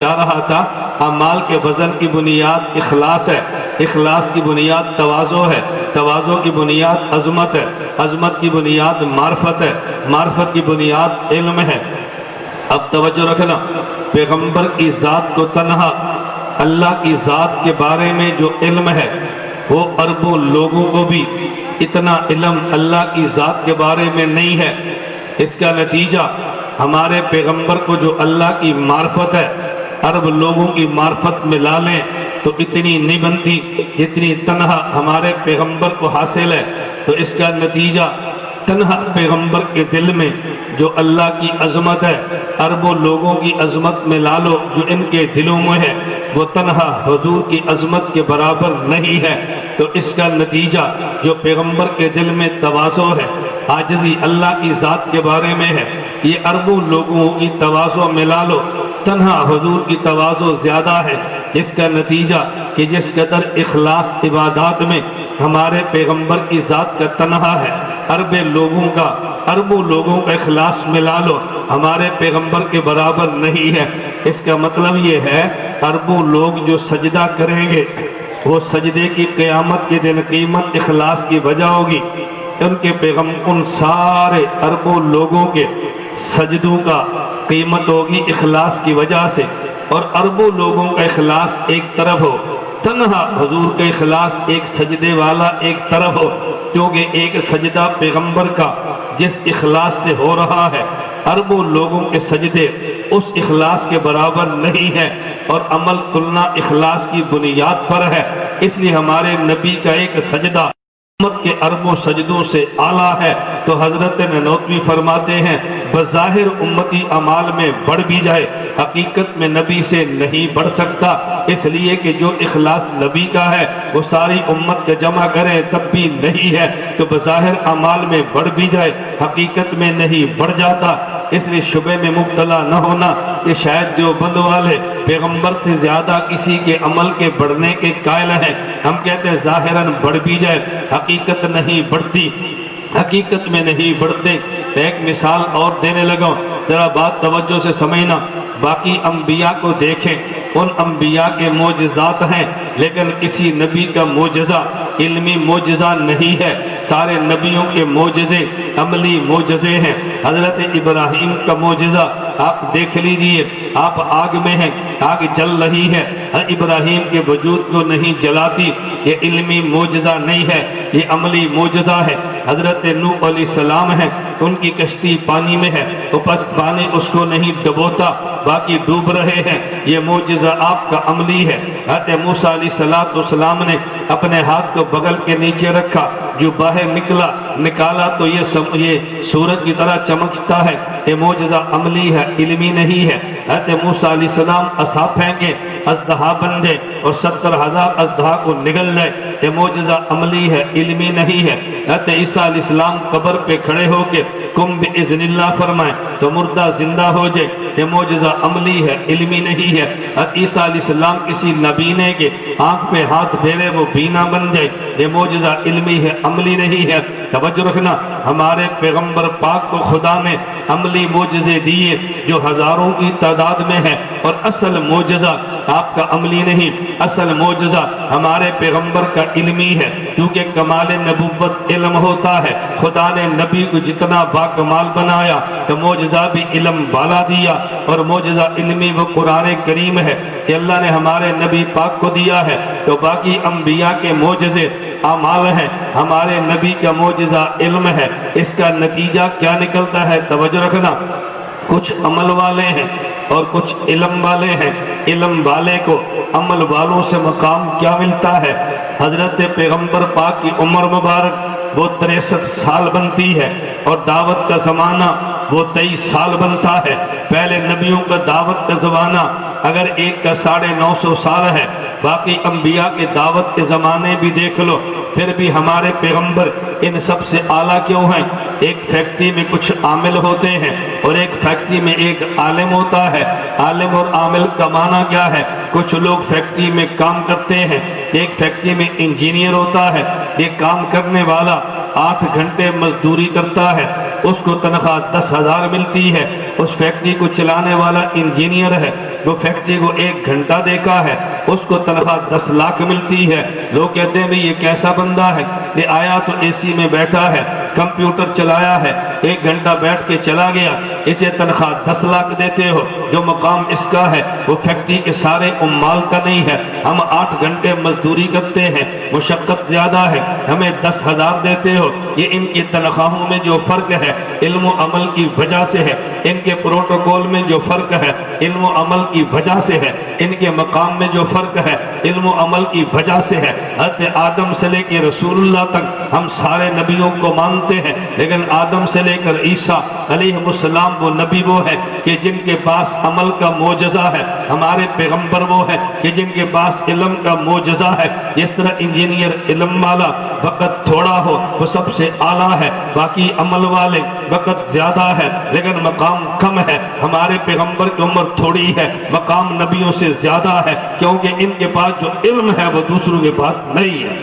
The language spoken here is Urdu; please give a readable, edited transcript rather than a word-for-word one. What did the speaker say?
جا رہا تھا، اعمال کے وزن کی بنیاد اخلاص ہے، اخلاص کی بنیاد تواضع ہے، تواضع کی بنیاد عظمت ہے، عظمت کی بنیاد معرفت ہے، معرفت کی بنیاد علم ہے۔ اب توجہ رکھنا، پیغمبر کی ذات کو تنہا اللہ کی ذات کے بارے میں جو علم ہے وہ اربوں لوگوں کو بھی اتنا علم اللہ کی ذات کے بارے میں نہیں ہے۔ اس کا نتیجہ ہمارے پیغمبر کو جو اللہ کی معرفت ہے عرب لوگوں کی معرفت میں لا لیں تو اتنی نہیں بنتی جتنی تنہا ہمارے پیغمبر کو حاصل ہے۔ تو اس کا نتیجہ تنہا پیغمبر کے دل میں جو اللہ کی عظمت ہے عربوں لوگوں کی عظمت میں لا لو جو ان کے دلوں میں ہے وہ تنہا حضور کی عظمت کے برابر نہیں ہے۔ تو اس کا نتیجہ جو پیغمبر کے دل میں تواضع ہے، عاجزی اللہ کی ذات کے بارے میں ہے، یہ عربوں لوگوں کی تواضع میں لا لو، تنہا حضور کی تواضع زیادہ ہے۔ اس کا نتیجہ کہ جس قدر اخلاص عبادات میں ہمارے پیغمبر کی ذات کا تنہا ہے، عربوں لوگوں کا اخلاص ملا لو ہمارے پیغمبر کے برابر نہیں ہے۔ اس کا مطلب یہ ہے عربوں لوگ جو سجدہ کریں گے وہ سجدے کی قیامت کے دن قیمت اخلاص کی وجہ ہوگی۔ ان سارے عربوں لوگوں کے سجدوں کا قیمت ہوگی اخلاص کی وجہ سے، اور عربوں لوگوں کا اخلاص ایک طرف ہو، تنہا حضور کا اخلاص ایک سجدے والا ایک طرف ہو، کیونکہ ایک سجدہ پیغمبر کا جس اخلاص سے ہو رہا ہے عربوں لوگوں کے سجدے اس اخلاص کے برابر نہیں ہے، اور عمل تلنا اخلاص کی بنیاد پر ہے۔ اس لیے ہمارے نبی کا ایک سجدہ امت کے عربوں سجدوں سے اعلیٰ ہے۔ تو حضرت ننوتوی فرماتے ہیں بظاہر امتی اعمال میں بڑھ بھی جائے حقیقت میں نبی سے نہیں بڑھ سکتا، اس لیے کہ جو اخلاص نبی کا ہے وہ ساری امت کے جمع کرے تب بھی نہیں ہے۔ تو بظاہر اعمال میں بڑھ بھی جائے حقیقت میں نہیں بڑھ جاتا۔ اس لیے شبہ میں مبتلا نہ ہونا کہ شاید دیوبند والے پیغمبر سے زیادہ کسی کے عمل کے بڑھنے کے قائل ہیں۔ ہم کہتے ہیں ظاہراً بڑھ بھی جائے حقیقت نہیں بڑھتی، حقیقت میں نہیں بڑھتے۔ ایک مثال اور دینے لگا، ذرا بات توجہ سے سمجھنا۔ باقی انبیاء کو دیکھیں، ان انبیاء کے معجزات ہیں لیکن کسی نبی کا معجزہ علمی معجزہ نہیں ہے۔ سارے نبیوں کے معجزے عملی معجزے ہیں۔ حضرت ابراہیم کا معجزہ آپ دیکھ لیجئے، آپ آگ میں ہیں، آگ جل رہی ہے، ابراہیم کے وجود کو نہیں جلاتی، یہ علمی معجزہ نہیں ہے، یہ عملی معجزہ ہے۔ حضرت نوح علیہ السلام ہیں، ان کی کشتی پانی میں ہے، پانی اس کو نہیں ڈبوتا، باقی ڈوب رہے ہیں، یہ معجزہ آپ کا عملی ہے۔ حضرت موسیٰ علیہ السلام نے اپنے ہاتھ کو بغل کے نیچے رکھا، جو باہر نکالا تو یہ سورج کی طرح چمکتا ہے، یہ معجزہ عملی ہے، علمی نہیں ہے۔ حضرت موسیٰ علیہ السلام عصا پھینکے، اژدہا بن جائے اور 70,000 اژدہا کو نگل جائے، یہ معجزہ عملی ہے، علمی نہیں ہے۔ حضرت عیسیٰ علیہ السلام قبر پہ کھڑے ہو کے کم بِإِذْنِ اللہ فرمائیں تو مردہ زندہ ہو جائے، یہ معجزہ عملی ہے، علمی نہیں ہے۔ حضرت عیسیٰ علیہ السلام کسی نبینے کے آنکھ پہ ہاتھ پھیرے وہ بینا بن جائے، یہ معجزہ علمی ہے، عملی نہیں ہے۔ توجہ رکھنا، ہمارے پیغمبر پاک کو خدا نے عملی معجزے دیے جو ہزاروں کی تعداد میں ہے، اور اصل معجزہ آپ کا عملی نہیں، اصل معجزہ ہمارے پیغمبر کا علمی ہے، کیونکہ کمال نبوت علم ہوتا ہے۔ خدا نے نبی کو جتنا باکمال بنایا تو معجزہ بھی علم والا دیا، اور معجزہ علمی وہ قرآن کریم ہے کہ اللہ نے ہمارے نبی پاک کو دیا ہے۔ تو باقی انبیاء کے معجزے اعمال ہیں، ہمارے نبی کا معجزہ علم ہے۔ اس کا نتیجہ کیا نکلتا ہے؟ توجہ رکھنا، کچھ عمل والے ہیں اور کچھ علم والے ہیں۔ علم والے کو عمل والوں سے مقام کیا ملتا ہے؟ حضرت پیغمبر پاک کی عمر مبارک وہ 63 سال بنتی ہے، اور دعوت کا زمانہ وہ 23 سال بنتا ہے۔ پہلے نبیوں کا دعوت کا زمانہ اگر ایک کا 950 سال ہے، باقی انبیاء کے دعوت کے زمانے بھی دیکھ لو، پھر بھی ہمارے پیغمبر ان سب سے اعلیٰ کیوں ہیں؟ ایک فیکٹری میں کچھ عامل ہوتے ہیں اور ایک فیکٹری میں ایک عالم ہوتا ہے۔ عالم اور عامل کا معنی کیا ہے؟ کچھ لوگ فیکٹری میں کام کرتے ہیں، ایک فیکٹری میں انجینئر ہوتا ہے، ایک کام کرنے والا 8 گھنٹے مزدوری کرتا ہے، اس کو تنخواہ 10,000 ملتی ہے، اس فیکٹری کو چلانے والا انجینئر ہے، جو فیکٹری کو 1 گھنٹہ دیکھا ہے اس کو تنخواہ 10 لاکھ ملتی ہے۔ لوگ کہتے ہیں بھئی یہ کیسا بندہ ہے کہ آیا تو اے سی میں بیٹھا ہے، کمپیوٹر چلایا ہے، 1 گھنٹہ بیٹھ کے چلا گیا، اسے تنخواہ 10 لاکھ دیتے ہو۔ جو مقام اس کا ہے وہ فیکٹری کے سارے عمال کا نہیں ہے۔ ہم 8 گھنٹے مزدوری کرتے ہیں، مشقت زیادہ ہے، ہمیں 10,000 دیتے ہو۔ یہ ان کی تنخواہوں میں جو فرق ہے علم و عمل کی وجہ سے ہے، ان کے پروٹوکول میں جو فرق ہے علم و عمل کی وجہ سے ہے، ان کے مقام میں جو فرق ہے علم و عمل کی وجہ سے ہے۔ حضرت آدم سے لے کے رسول اللہ تک ہم سارے نبیوں کو مانتے ہیں، لیکن آدم سے لے کر عیسیٰ علیہ السلام وہ نبی وہ ہے کہ جن کے پاس عمل کا معجزہ ہے، ہمارے پیغمبر وہ ہے کہ جن کے پاس علم کا معجزہ ہے۔ جس طرح انجینئر علم والا وقت تھوڑا ہو وہ سب سے اعلیٰ ہے، باقی عمل والے وقت زیادہ ہے لیکن مقام کم ہے۔ ہمارے پیغمبر کی عمر تھوڑی ہے، مقام نبیوں سے زیادہ ہے، کیونکہ ان کے پاس جو علم ہے وہ دوسروں کے پاس نہیں ہے۔